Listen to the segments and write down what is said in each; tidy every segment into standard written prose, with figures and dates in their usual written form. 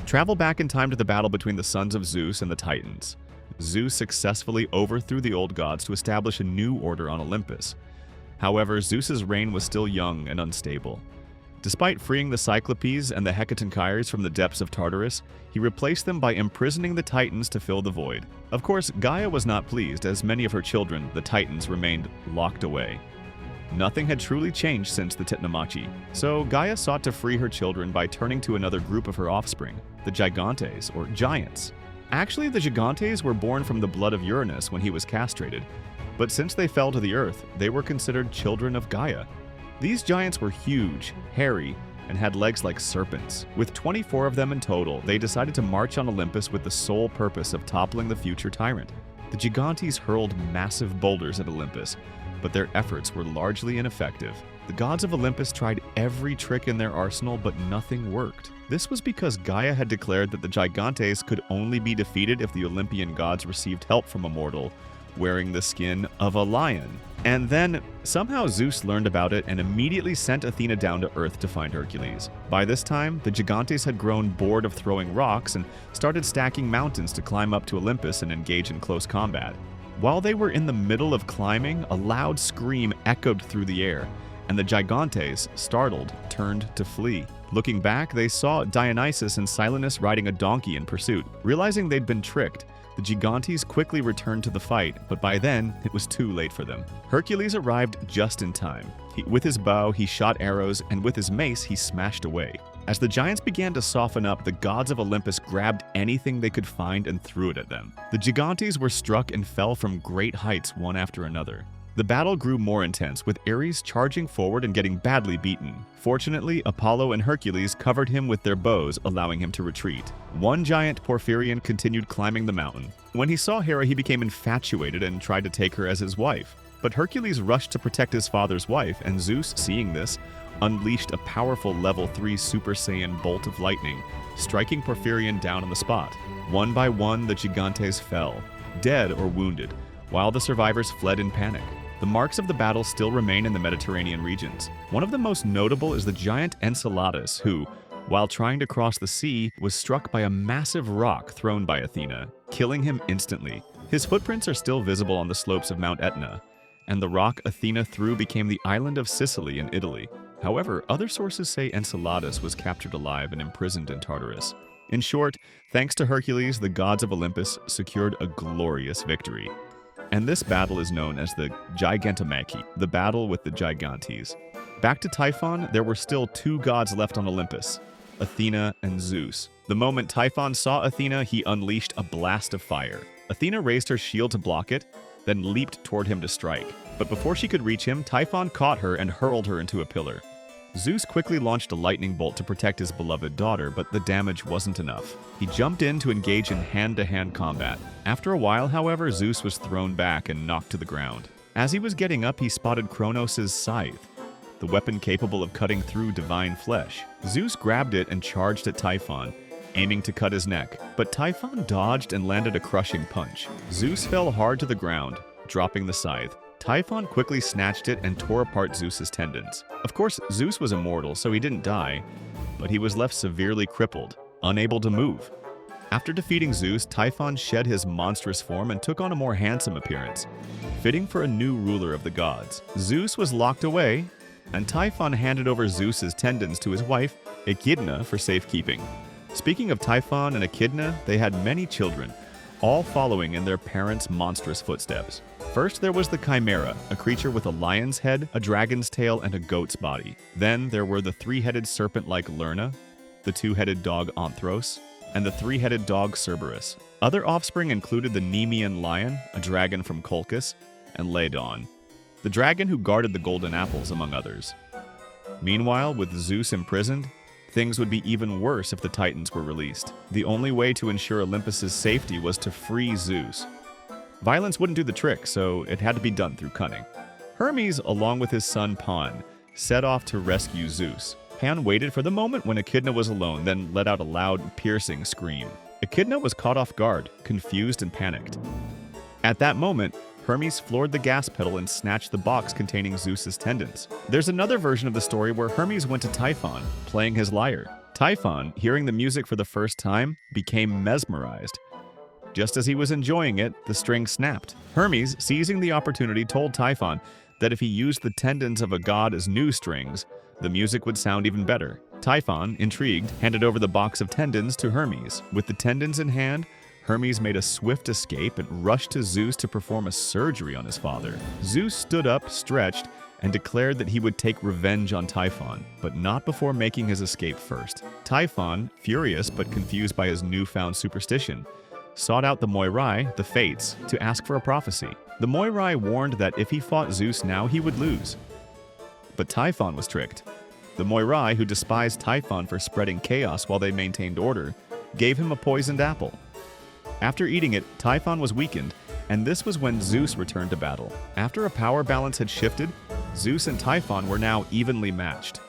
Travel back in time to the battle between the sons of Zeus and the Titans. Zeus successfully overthrew the old gods to establish a new order on Olympus. However, Zeus's reign was still young and unstable. Despite freeing the Cyclopes and the Hecatonchires from the depths of Tartarus, he replaced them by imprisoning the Titans to fill the void. Of course, Gaia was not pleased, as many of her children, the Titans, remained locked away. Nothing had truly changed since the Titanomachy, so Gaia sought to free her children by turning to another group of her offspring, the Gigantes, or Giants. Actually, the Gigantes were born from the blood of Uranus when he was castrated, but since they fell to the earth, they were considered children of Gaia. These giants were huge, hairy, and had legs like serpents. With 24 of them in total, they decided to march on Olympus with the sole purpose of toppling the future tyrant. The Gigantes hurled massive boulders at Olympus, but their efforts were largely ineffective. The gods of Olympus tried every trick in their arsenal, but nothing worked. This was because Gaia had declared that the Gigantes could only be defeated if the Olympian gods received help from a mortal wearing the skin of a lion. And then, somehow Zeus learned about it and immediately sent Athena down to Earth to find Hercules. By this time, the Gigantes had grown bored of throwing rocks and started stacking mountains to climb up to Olympus and engage in close combat. While they were in the middle of climbing, a loud scream echoed through the air, and the Gigantes, startled, turned to flee. Looking back, they saw Dionysus and Silenus riding a donkey in pursuit. Realizing they'd been tricked, the Gigantes quickly returned to the fight, but by then, it was too late for them. Hercules arrived just in time. With his bow, he shot arrows, and with his mace, he smashed away. As the giants began to soften up, the gods of Olympus grabbed anything they could find and threw it at them. The Gigantes were struck and fell from great heights one after another. The battle grew more intense, with Ares charging forward and getting badly beaten. Fortunately, Apollo and Hercules covered him with their bows, allowing him to retreat. One giant, Porphyrion, continued climbing the mountain. When he saw Hera, he became infatuated and tried to take her as his wife. But Hercules rushed to protect his father's wife, and Zeus, seeing this, unleashed a powerful level 3 Super Saiyan bolt of lightning, striking Porphyrion down on the spot. One by one, the Gigantes fell, dead or wounded, while the survivors fled in panic. The marks of the battle still remain in the Mediterranean regions. One of the most notable is the giant Enceladus, who, while trying to cross the sea, was struck by a massive rock thrown by Athena, killing him instantly. His footprints are still visible on the slopes of Mount Etna, and the rock Athena threw became the island of Sicily in Italy. However, other sources say Enceladus was captured alive and imprisoned in Tartarus. In short, thanks to Hercules, the gods of Olympus secured a glorious victory. And this battle is known as the Titanomachy, the battle with the Gigantes. Back to Typhon, there were still 2 gods left on Olympus, Athena and Zeus. The moment Typhon saw Athena, he unleashed a blast of fire. Athena raised her shield to block it, then leaped toward him to strike. But before she could reach him, Typhon caught her and hurled her into a pillar. Zeus quickly launched a lightning bolt to protect his beloved daughter, but the damage wasn't enough. He jumped in to engage in hand-to-hand combat. After a while, however, Zeus was thrown back and knocked to the ground. As he was getting up, he spotted Kronos' scythe, the weapon capable of cutting through divine flesh. Zeus grabbed it and charged at Typhon, aiming to cut his neck, but Typhon dodged and landed a crushing punch. Zeus fell hard to the ground, dropping the scythe. Typhon quickly snatched it and tore apart Zeus's tendons. Of course, Zeus was immortal, so he didn't die, but he was left severely crippled, unable to move. After defeating Zeus, Typhon shed his monstrous form and took on a more handsome appearance, fitting for a new ruler of the gods. Zeus was locked away, and Typhon handed over Zeus's tendons to his wife, Echidna, for safekeeping. Speaking of Typhon and Echidna, they had many children, all following in their parents' monstrous footsteps. First, there was the Chimera, a creature with a lion's head, a dragon's tail, and a goat's body. Then there were the 3-headed serpent-like Lerna, the 2-headed dog Anthros, and the 3-headed dog Cerberus. Other offspring included the Nemean lion, a dragon from Colchis, and Ladon, the dragon who guarded the golden apples, among others. Meanwhile, with Zeus imprisoned, things would be even worse if the Titans were released. The only way to ensure Olympus's safety was to free Zeus. Violence wouldn't do the trick, so it had to be done through cunning. Hermes, along with his son Pan, set off to rescue Zeus. Pan waited for the moment when Echidna was alone, then let out a loud, piercing scream. Echidna was caught off guard, confused and panicked. At that moment, Hermes floored the gas pedal and snatched the box containing Zeus's tendons. There's another version of the story where Hermes went to Typhon, playing his lyre. Typhon, hearing the music for the first time, became mesmerized. Just as he was enjoying it, the string snapped. Hermes, seizing the opportunity, told Typhon that if he used the tendons of a god as new strings, the music would sound even better. Typhon, intrigued, handed over the box of tendons to Hermes. With the tendons in hand, Hermes made a swift escape and rushed to Zeus to perform a surgery on his father. Zeus stood up, stretched, and declared that he would take revenge on Typhon, but not before making his escape first. Typhon, furious but confused by his newfound superstition, sought out the Moirai, the Fates, to ask for a prophecy. The Moirai warned that if he fought Zeus now, he would lose. But Typhon was tricked. The Moirai, who despised Typhon for spreading chaos while they maintained order, gave him a poisoned apple. After eating it, Typhon was weakened, and this was when Zeus returned to battle. After a power balance had shifted, Zeus and Typhon were now evenly matched.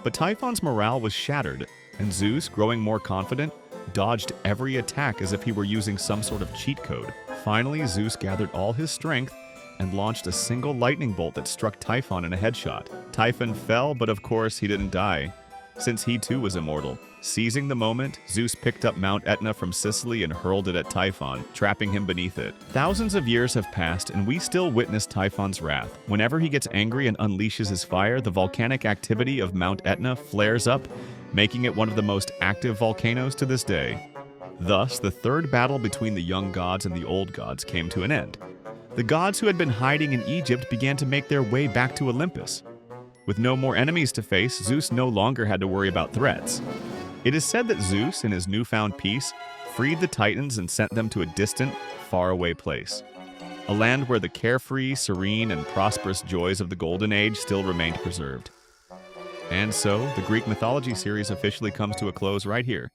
But Typhon's morale was shattered, and Zeus, growing more confident, dodged every attack as if he were using some sort of cheat code. Finally, Zeus gathered all his strength and launched a single lightning bolt that struck Typhon in a headshot. Typhon fell, but of course he didn't die, since he too was immortal. Seizing the moment, Zeus picked up Mount Etna from Sicily and hurled it at Typhon, trapping him beneath it. Thousands of years have passed, and we still witness Typhon's wrath. Whenever he gets angry and unleashes his fire, the volcanic activity of Mount Etna flares up, making it one of the most active volcanoes to this day. Thus, the third battle between the young gods and the old gods came to an end. The gods who had been hiding in Egypt began to make their way back to Olympus. With no more enemies to face, Zeus no longer had to worry about threats. It is said that Zeus, in his newfound peace, freed the Titans and sent them to a distant, faraway place. A land where the carefree, serene, and prosperous joys of the Golden Age still remained preserved. And so, the Greek mythology series officially comes to a close right here.